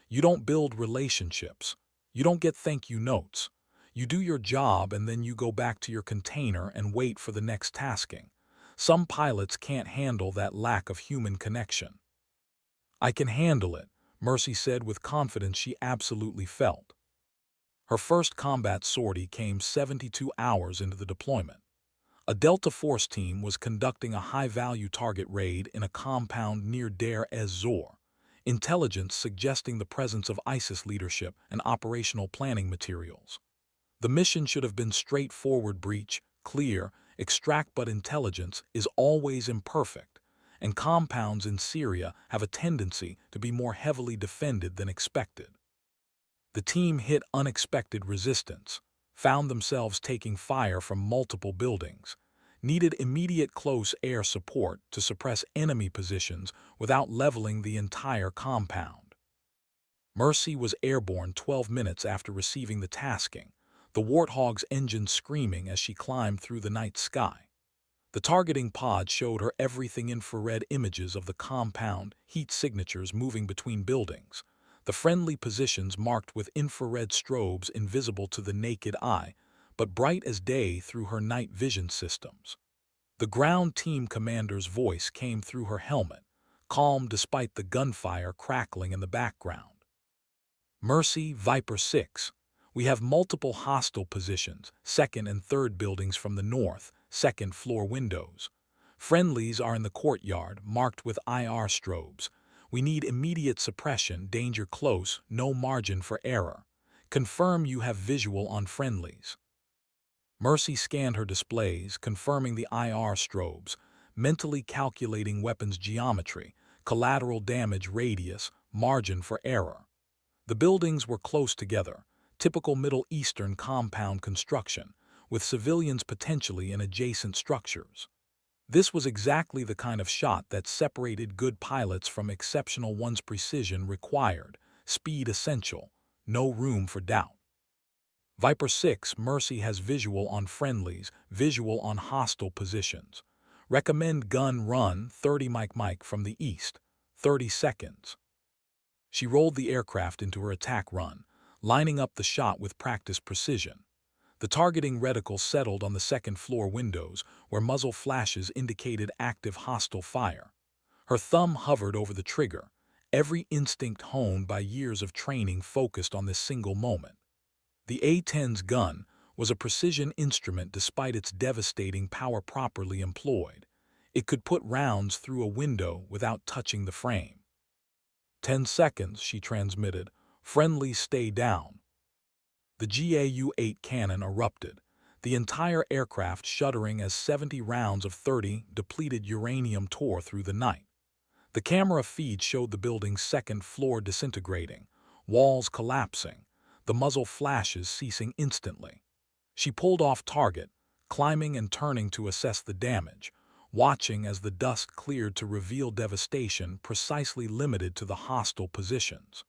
You don't build relationships. You don't get thank you notes. You do your job and then you go back to your container and wait for the next tasking. Some pilots can't handle that lack of human connection." "I can handle it," Mercy said with confidence she absolutely felt. Her first combat sortie came 72 hours into the deployment. A Delta Force team was conducting a high-value target raid in a compound near Deir ez-Zor, intelligence suggesting the presence of ISIS leadership and operational planning materials. The mission should have been straightforward: breach, clear, extract, but intelligence is always imperfect, and compounds in Syria have a tendency to be more heavily defended than expected. The team hit unexpected resistance, found themselves taking fire from multiple buildings, needed immediate close air support to suppress enemy positions without leveling the entire compound. Mercy was airborne 12 minutes after receiving the tasking, the Warthog's engine screaming as she climbed through the night sky. The targeting pod showed her everything: infrared images of the compound, heat signatures moving between buildings, the friendly positions marked with infrared strobes invisible to the naked eye, but bright as day through her night vision systems. The ground team commander's voice came through her helmet, calm despite the gunfire crackling in the background. Mercy, Viper 6. We have multiple hostile positions, second and third buildings from the north, second floor windows. Friendlies are in the courtyard, marked with IR strobes. We need immediate suppression, danger close, no margin for error. Confirm you have visual on friendlies. Mercy scanned her displays, confirming the IR strobes, mentally calculating weapons geometry, collateral damage radius, margin for error. The buildings were close together, typical Middle Eastern compound construction, with civilians potentially in adjacent structures. This was exactly the kind of shot that separated good pilots from exceptional ones. Precision required, speed essential, no room for doubt. Viper 6, Mercy has visual on friendlies, visual on hostile positions. Recommend gun run 30 Mike from the east, 30 seconds. She rolled the aircraft into her attack run, lining up the shot with practiced precision. The targeting reticle settled on the second floor windows, where muzzle flashes indicated active hostile fire. Her thumb hovered over the trigger, every instinct honed by years of training focused on this single moment. The A-10's gun was a precision instrument despite its devastating power. Properly employed, it could put rounds through a window without touching the frame. 10 seconds, she transmitted. Friendlies stay down. The GAU-8 cannon erupted, the entire aircraft shuddering as 70 rounds of 30 depleted uranium tore through the night. The camera feed showed the building's second floor disintegrating, walls collapsing, the muzzle flashes ceasing instantly. She pulled off target, climbing and turning to assess the damage, watching as the dust cleared to reveal devastation precisely limited to the hostile positions.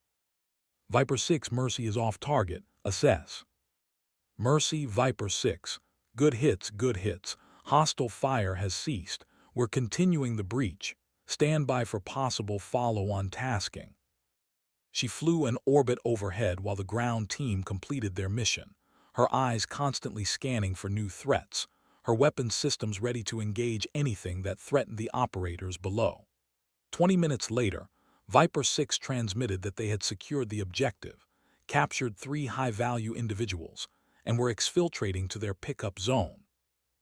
Viper 6, Mercy is off target. Assess. Mercy, Viper 6. Good hits, good hits. Hostile fire has ceased. We're continuing the breach. Stand by for possible follow-on tasking. She flew an orbit overhead while the ground team completed their mission, her eyes constantly scanning for new threats, her weapons systems ready to engage anything that threatened the operators below. 20 minutes later, Viper 6 transmitted that they had secured the objective, captured 3 high-value individuals, and were exfiltrating to their pickup zone.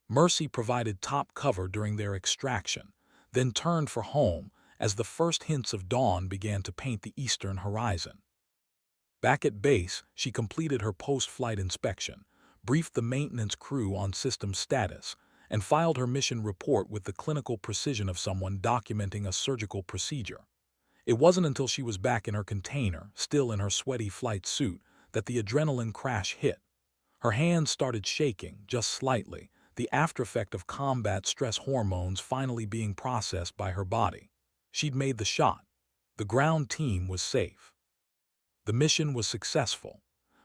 Mercy provided top cover during their extraction, then turned for home as the first hints of dawn began to paint the eastern horizon. Back at base, she completed her post-flight inspection, briefed the maintenance crew on system status, and filed her mission report with the clinical precision of someone documenting a surgical procedure. It wasn't until she was back in her container, still in her sweaty flight suit, that the adrenaline crash hit. Her hands started shaking, just slightly, the aftereffect of combat stress hormones finally being processed by her body. She'd made the shot. The ground team was safe. The mission was successful,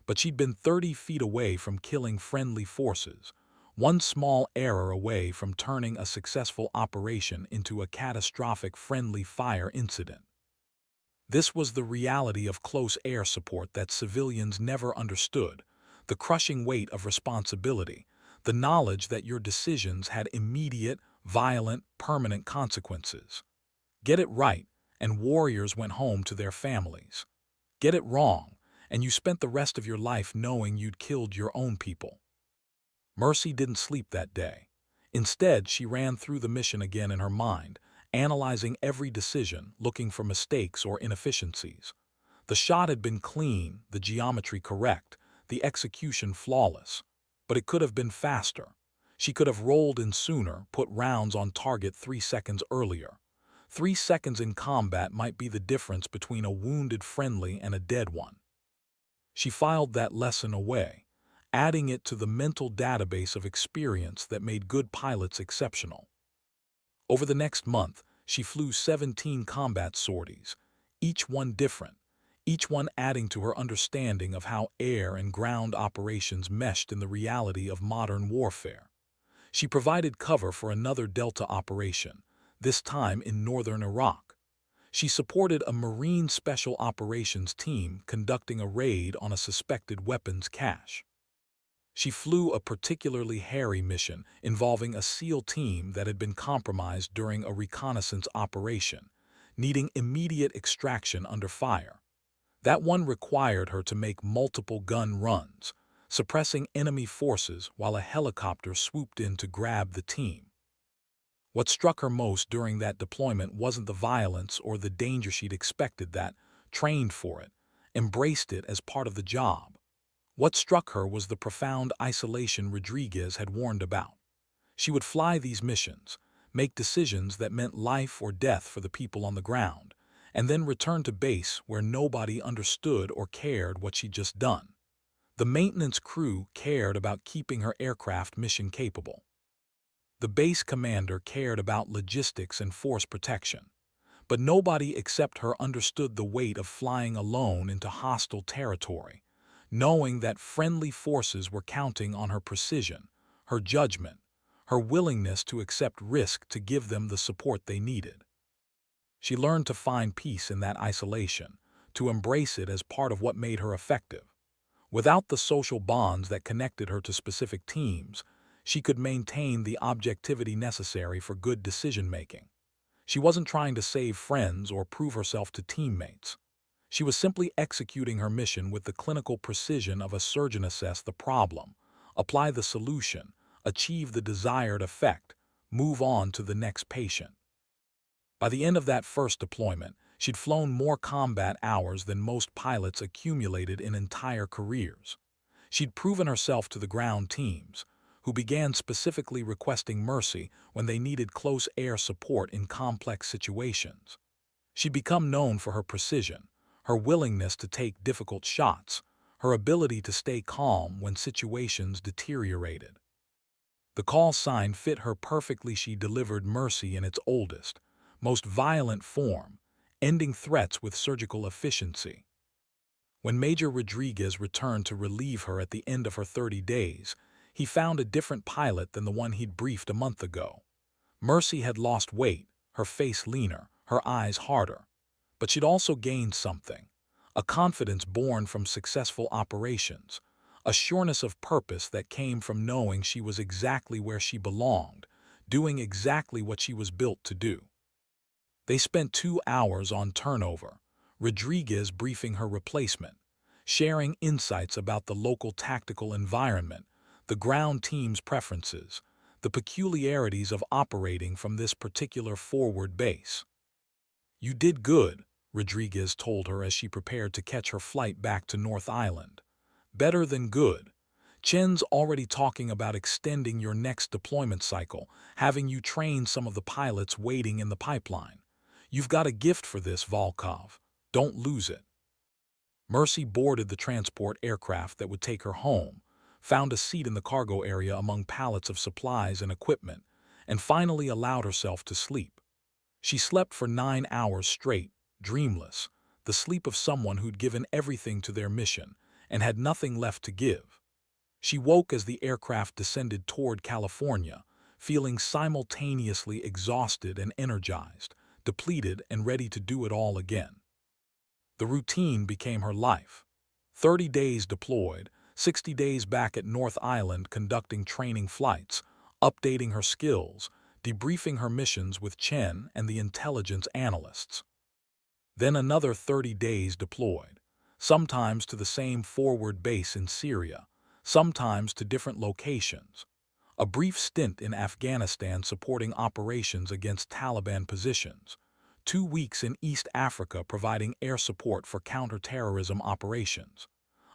but she'd been 30 feet away from killing friendly forces, one small error away from turning a successful operation into a catastrophic friendly fire incident. This was the reality of close air support that civilians never understood, the crushing weight of responsibility, the knowledge that your decisions had immediate, violent, permanent consequences. Get it right, and warriors went home to their families. Get it wrong, and you spent the rest of your life knowing you'd killed your own people. Mercy didn't sleep that day. Instead, she ran through the mission again in her mind, analyzing every decision, looking for mistakes or inefficiencies. The shot had been clean, the geometry correct, the execution flawless. But it could have been faster. She could have rolled in sooner, put rounds on target 3 seconds earlier. 3 seconds in combat might be the difference between a wounded friendly and a dead one. She filed that lesson away, adding it to the mental database of experience that made good pilots exceptional. Over the next month, she flew 17 combat sorties, each one different, each one adding to her understanding of how air and ground operations meshed in the reality of modern warfare. She provided cover for another Delta operation, this time in northern Iraq. She supported a Marine Special Operations team conducting a raid on a suspected weapons cache. She flew a particularly hairy mission involving a SEAL team that had been compromised during a reconnaissance operation, needing immediate extraction under fire. That one required her to make multiple gun runs, suppressing enemy forces while a helicopter swooped in to grab the team. What struck her most during that deployment wasn't the violence or the danger she'd expected that, trained for it, embraced it as part of the job. What struck her was the profound isolation Rodriguez had warned about. She would fly these missions, make decisions that meant life or death for the people on the ground, and then return to base where nobody understood or cared what she'd just done. The maintenance crew cared about keeping her aircraft mission capable. The base commander cared about logistics and force protection. But nobody except her understood the weight of flying alone into hostile territory, knowing that friendly forces were counting on her precision, her judgment, her willingness to accept risk to give them the support they needed. She learned to find peace in that isolation, to embrace it as part of what made her effective. Without the social bonds that connected her to specific teams, she could maintain the objectivity necessary for good decision-making. She wasn't trying to save friends or prove herself to teammates. She was simply executing her mission with the clinical precision of a surgeon. Assess the problem, apply the solution, achieve the desired effect, move on to the next patient. By the end of that first deployment, she'd flown more combat hours than most pilots accumulated in entire careers. She'd proven herself to the ground teams, who began specifically requesting Mercy when they needed close air support in complex situations. She'd become known for her precision, her willingness to take difficult shots, her ability to stay calm when situations deteriorated. The call sign fit her perfectly. She delivered Mercy in its oldest, most violent form, ending threats with surgical efficiency. When Major Rodriguez returned to relieve her at the end of her 30 days, he found a different pilot than the one he'd briefed a month ago. Mercy had lost weight, her face leaner, her eyes harder. But she'd also gained something, a confidence born from successful operations, a sureness of purpose that came from knowing she was exactly where she belonged, doing exactly what she was built to do. They spent 2 hours on turnover, Rodriguez briefing her replacement, sharing insights about the local tactical environment, the ground team's preferences, the peculiarities of operating from this particular forward base. "You did good," Rodriguez told her as she prepared to catch her flight back to North Island. "Better than good. Chen's already talking about extending your next deployment cycle, having you train some of the pilots waiting in the pipeline. You've got a gift for this, Volkov. Don't lose it." Mercy boarded the transport aircraft that would take her home, found a seat in the cargo area among pallets of supplies and equipment, and finally allowed herself to sleep. She slept for 9 hours straight, dreamless, the sleep of someone who'd given everything to their mission and had nothing left to give. She woke as the aircraft descended toward California, feeling simultaneously exhausted and energized, depleted and ready to do it all again. The routine became her life. 30 days deployed, 60 days back at North Island conducting training flights, updating her skills, debriefing her missions with Chen and the intelligence analysts. Then another 30 days deployed, sometimes to the same forward base in Syria, sometimes to different locations. A brief stint in Afghanistan supporting operations against Taliban positions. 2 weeks in East Africa providing air support for counter-terrorism operations.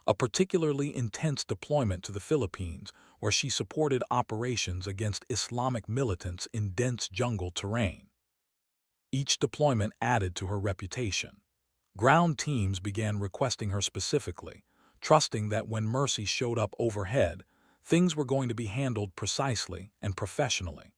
A particularly intense deployment to the Philippines where she supported operations against Islamic militants in dense jungle terrain. Each deployment added to her reputation. Ground teams began requesting her specifically, trusting that when Mercy showed up overhead, things were going to be handled precisely and professionally.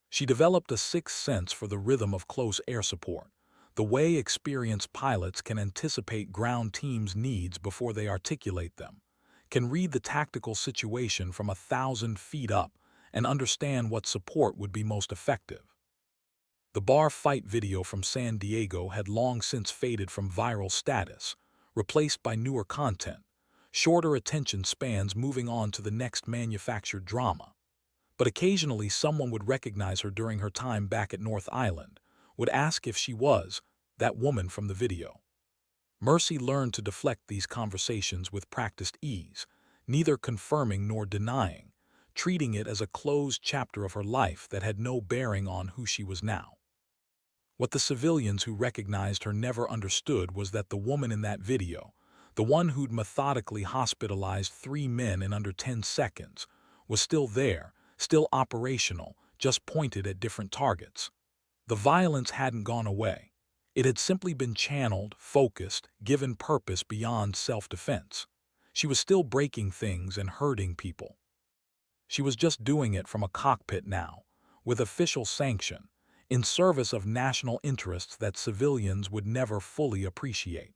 She developed a sixth sense for the rhythm of close air support, the way experienced pilots can anticipate ground teams' needs before they articulate them, can read the tactical situation from 1,000 feet up, and understand what support would be most effective. The bar fight video from San Diego had long since faded from viral status, replaced by newer content, shorter attention spans moving on to the next manufactured drama. But occasionally someone would recognize her during her time back at North Island, would ask if she was that woman from the video. Mercy learned to deflect these conversations with practiced ease, neither confirming nor denying, treating it as a closed chapter of her life that had no bearing on who she was now. What the civilians who recognized her never understood was that the woman in that video, the one who'd methodically hospitalized 3 men in under 10 seconds, was still there, still operational, just pointed at different targets. The violence hadn't gone away. It had simply been channeled, focused, given purpose beyond self-defense. She was still breaking things and hurting people. She was just doing it from a cockpit now, with official sanction, in service of national interests that civilians would never fully appreciate.